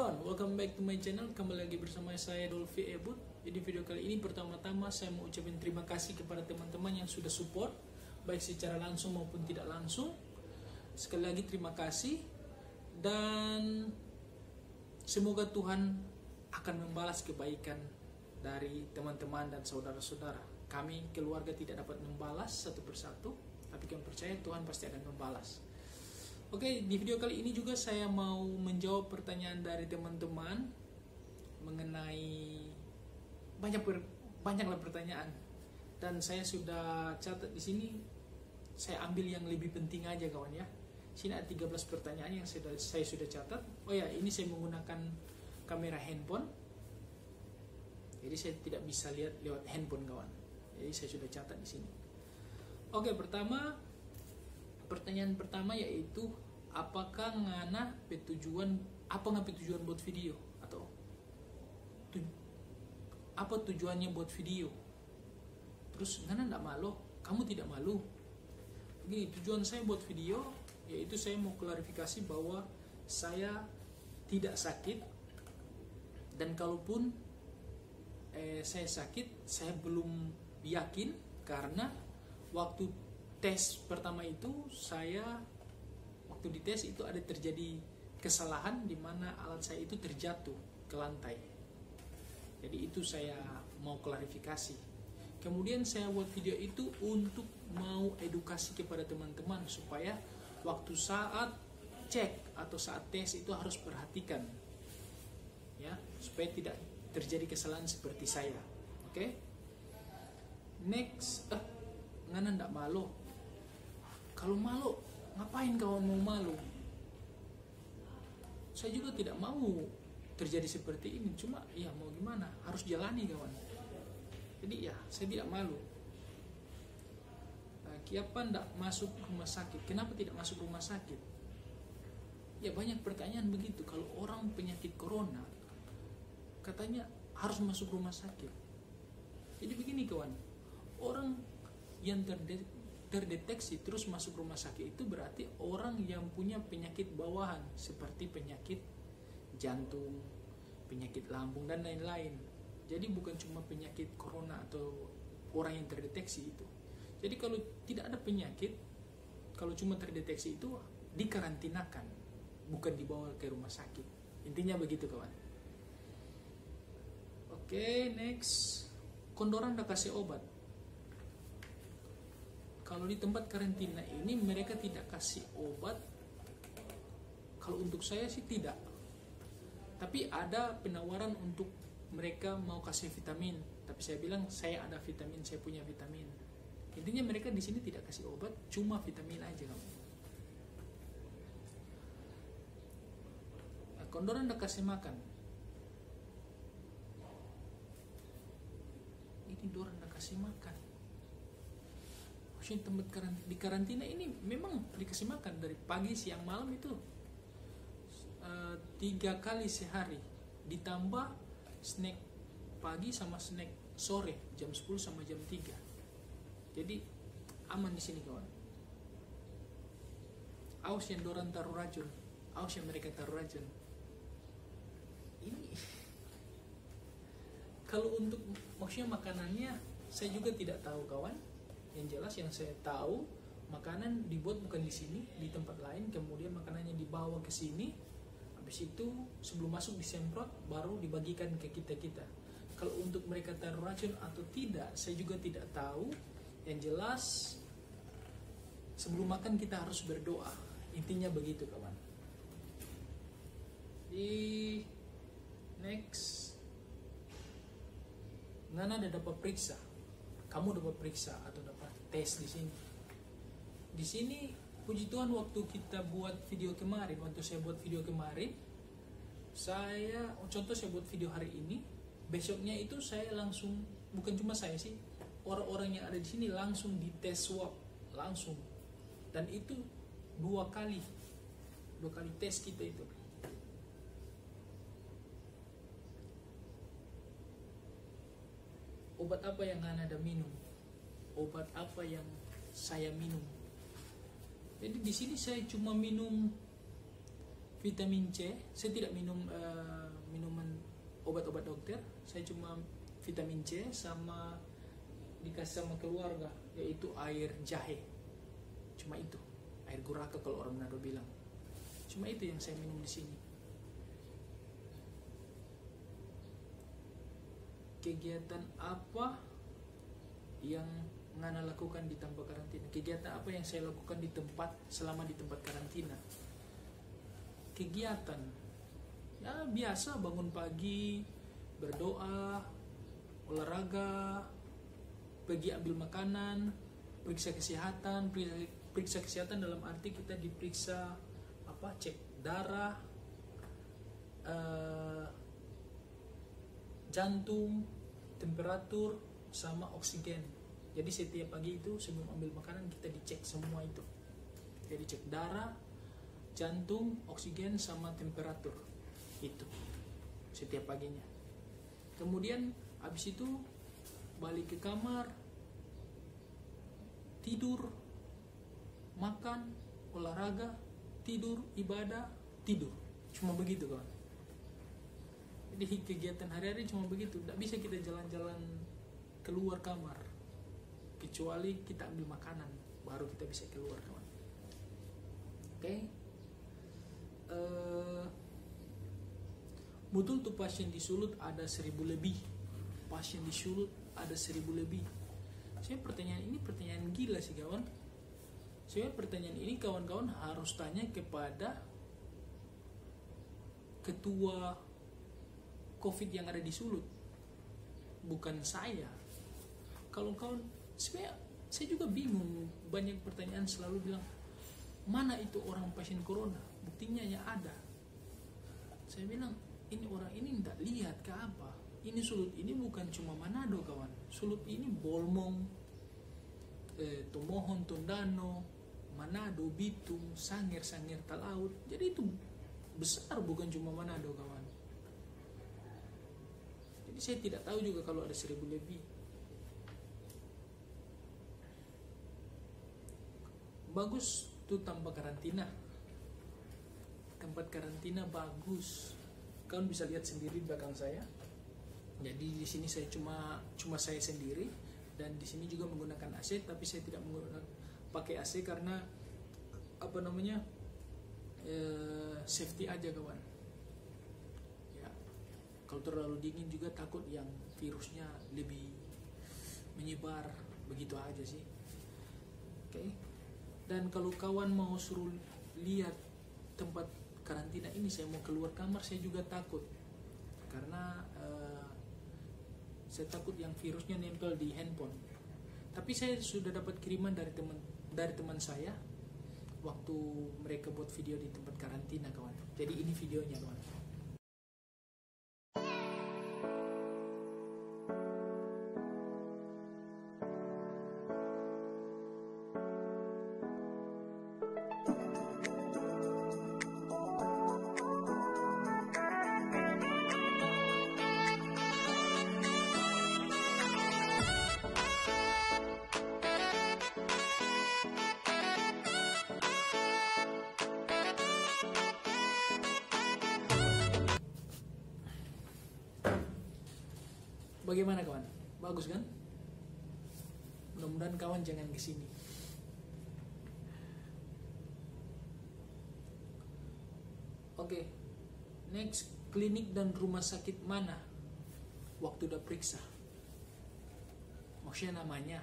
kawan, welcome back to my channel. Kembali lagi bersama saya Dolphy Ebut. Jadi video kali ini pertama-tama saya mau ucapin terima kasih kepada teman-teman yang sudah support, baik secara langsung maupun tidak langsung. Sekali lagi terima kasih, dan semoga Tuhan akan membalas kebaikan dari teman-teman dan saudara-saudara. Kami keluarga tidak dapat membalas satu persatu, tapi kami percaya Tuhan pasti akan membalas. Oke, di video kali ini juga saya mau menjawab pertanyaan dari teman-teman mengenai banyaklah pertanyaan, dan saya sudah catat di sini. Saya ambil yang lebih penting aja kawan ya. Sini ada 13 pertanyaan yang saya sudah catat. Oh ya, ini saya menggunakan kamera handphone, jadi saya tidak bisa lihat lewat handphone kawan. Jadi saya sudah catat di sini. Oke, pertanyaan pertama yaitu apakah ngana petujuan buat video, atau apa tujuannya buat video? Terus ngana tidak malu? Kamu tidak malu? Begini, tujuan saya buat video yaitu saya mau klarifikasi bahwa saya tidak sakit, dan kalaupun saya sakit, saya belum yakin karena waktu tes pertama itu waktu dites itu ada terjadi kesalahan di mana alat saya itu terjatuh ke lantai. Jadi itu saya mau klarifikasi. Kemudian saya buat video itu untuk mau edukasi kepada teman-teman supaya waktu saat cek atau saat tes itu harus perhatikan ya, supaya tidak terjadi kesalahan seperti saya. Oke? Next, ngana ndak malu. Kalau malu, ngapain kawan mau malu? Saya juga tidak mau terjadi seperti ini, cuma ya mau gimana, harus jalani kawan. Jadi ya, saya tidak malu. Kenapa ndak masuk rumah sakit? Kenapa tidak masuk rumah sakit? Ya banyak pertanyaan begitu. Kalau orang penyakit corona, katanya harus masuk rumah sakit. Jadi begini kawan, orang yang terdeteksi terus masuk rumah sakit itu berarti orang yang punya penyakit bawahan seperti penyakit jantung, penyakit lambung, dan lain-lain. Jadi bukan cuma penyakit corona atau orang yang terdeteksi itu. Jadi kalau tidak ada penyakit, kalau cuma terdeteksi itu dikarantinakan, bukan dibawa ke rumah sakit. Intinya begitu kawan. Oke, next. Kondoran udah kasih obat. Kalau di tempat karantina ini mereka tidak kasih obat. Kalau untuk saya sih tidak. Tapi ada penawaran untuk mereka mau kasih vitamin. Tapi saya bilang saya ada vitamin, saya punya vitamin. Intinya mereka di sini tidak kasih obat, cuma vitamin aja kamu. Nah, kondoran udah kasih makan. Ini doran udah kasih makan. Maksudnya tempat di karantina ini memang dikasih makan dari pagi, siang, malam itu 3 kali sehari, ditambah snack pagi sama snack sore jam 10 sama jam 3. Jadi aman di sini kawan. Awas yang doran taruh racun, awas yang mereka taruh racun. Ini kalau untuk maksudnya makanannya saya juga tidak tahu kawan. Yang jelas yang saya tahu, makanan dibuat bukan di sini, di tempat lain, kemudian makanannya dibawa ke sini. Habis itu sebelum masuk disemprot, baru dibagikan ke kita-kita. Kalau untuk mereka taruh racun atau tidak, saya juga tidak tahu. Yang jelas sebelum makan kita harus berdoa. Intinya begitu kawan. Di next, ngana ada dapat periksa. Kamu dapat periksa atau dapat tes di sini. Di sini puji Tuhan, waktu kita buat video kemarin, waktu saya buat video kemarin, saya buat video hari ini, besoknya itu saya langsung, bukan cuma saya sih, orang-orang yang ada di sini langsung dites swab langsung, dan itu 2 kali tes kita itu. Obat apa yang Anda minum? Obat apa yang saya minum? Jadi di sini saya cuma minum vitamin C. Saya tidak minum minuman obat-obat dokter. Saya cuma vitamin C sama dikasih sama keluarga, yaitu air jahe. Cuma itu, air guraka kalau orang Manado bilang. Cuma itu yang saya minum di sini. Kegiatan apa yang Ngana lakukan di tempat karantina? Kegiatan apa yang saya lakukan di tempat selama di tempat karantina? Kegiatan ya biasa, bangun pagi, berdoa, olahraga, pergi ambil makanan, periksa kesehatan. Periksa kesehatan dalam arti kita diperiksa cek darah, jantung, temperatur, sama oksigen. Jadi setiap pagi itu sebelum ambil makanan kita dicek semua itu. Jadi cek darah, jantung, oksigen, sama temperatur. Itu setiap paginya. Kemudian habis itu balik ke kamar, tidur, makan, olahraga, tidur, ibadah, tidur. Cuma begitu kawan. Jadi kegiatan hari-hari cuma begitu. Tidak bisa kita jalan-jalan keluar kamar, kecuali kita ambil makanan, baru kita bisa keluar kawan. Oke. Betul tuh pasien di Sulut ada 1000 lebih. Pasien di Sulut ada 1000 lebih. Saya pertanyaan ini pertanyaan gila sih kawan. Saya pertanyaan ini kawan-kawan harus tanya kepada ketua COVID yang ada di Sulut, bukan saya. Kalau kawan, sebenarnya saya juga bingung. Banyak pertanyaan selalu bilang, mana itu orang pasien corona? Buktinya ya ada. Saya bilang, ini orang ini tidak lihat ke apa. Ini Sulut ini bukan cuma Manado kawan. Sulut ini Bolmong, Tomohon, Tondano, Manado, Bitung, Sangir, Talaut. Jadi itu besar, bukan cuma Manado kawan. Jadi saya tidak tahu juga kalau ada 1000 lebih. Bagus tuh tempat karantina. Tempat karantina bagus. Kalian bisa lihat sendiri di belakang saya. Jadi di sini saya cuma saya sendiri, dan di sini juga menggunakan AC, tapi saya tidak menggunakan pakai AC karena safety aja kawan. Ya, kalau terlalu dingin juga takut yang virusnya lebih menyebar, begitu aja sih. Oke. Dan kalau kawan mau suruh lihat tempat karantina ini, saya mau keluar kamar, saya juga takut karena saya takut yang virusnya nempel di handphone. Tapi saya sudah dapat kiriman dari teman saya waktu mereka buat video di tempat karantina kawan. Jadi ini videonya kawan. Bagaimana kawan? Bagus kan? Mudah-mudahan kawan jangan kesini. Oke. Next, klinik dan rumah sakit mana waktu udah periksa? Maksudnya namanya.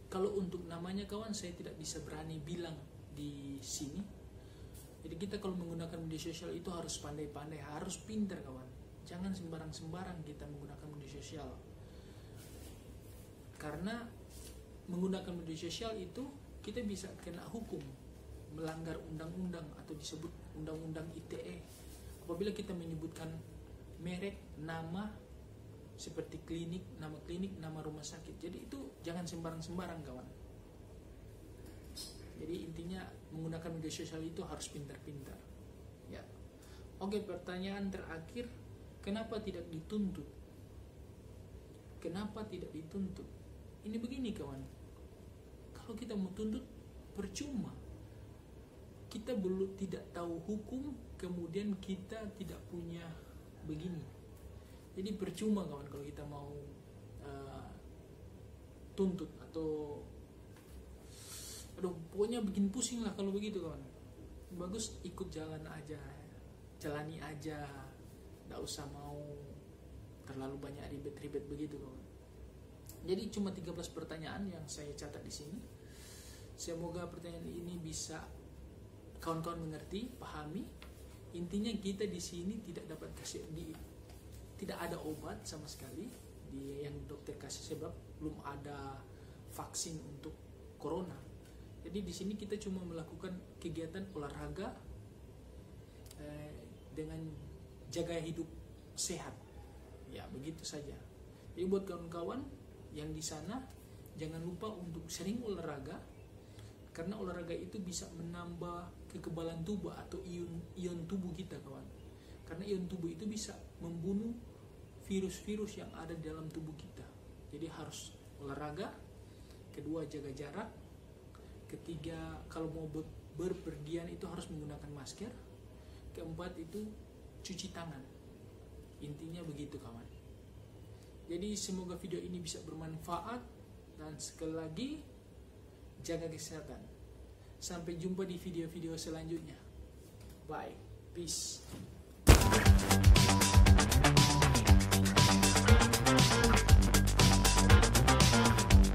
Kalau untuk namanya kawan, saya tidak bisa berani bilang di sini. Jadi kita kalau menggunakan media sosial itu harus pandai-pandai, harus pintar kawan. Jangan sembarang-sembarang kita menggunakan media sosial. Karena menggunakan media sosial itu kita bisa kena hukum, melanggar undang-undang atau disebut undang-undang ITE. Apabila kita menyebutkan merek, nama seperti klinik, nama rumah sakit. Jadi itu jangan sembarang-sembarang kawan. Jadi intinya menggunakan media sosial itu harus pintar-pintar. Ya. Oke, pertanyaan terakhir. Kenapa tidak dituntut? Kenapa tidak dituntut? Ini begini kawan. Kalau kita mau tuntut, percuma. kita belum tidak tahu hukum, kemudian kita tidak punya begini. Jadi percuma kawan kalau kita mau tuntut atau pokoknya bikin pusing lah kalau begitu kawan. Bagus ikut jalan aja, jalani aja, nggak usah mau terlalu banyak ribet-ribet begitu kawan. Jadi cuma 13 pertanyaan yang saya catat di sini. Semoga pertanyaan ini bisa kawan-kawan mengerti, pahami. Intinya kita di sini tidak dapat tidak ada obat sama sekali yang dokter kasih, sebab belum ada vaksin untuk corona. Jadi di sini kita cuma melakukan kegiatan olahraga dengan jaga hidup sehat. Ya, begitu saja. Jadi buat kawan-kawan yang di sana, jangan lupa untuk sering olahraga, karena olahraga itu bisa menambah kekebalan tubuh atau ion tubuh kita kawan. Karena ion tubuh itu bisa membunuh virus-virus yang ada di dalam tubuh kita. Jadi harus olahraga. Kedua, jaga jarak. Ketiga, kalau mau berpergian itu harus menggunakan masker. Keempat itu cuci tangan. Intinya begitu kawan. Jadi semoga video ini bisa bermanfaat, dan sekali lagi jaga kesehatan. Sampai jumpa di video-video selanjutnya. Bye. Peace.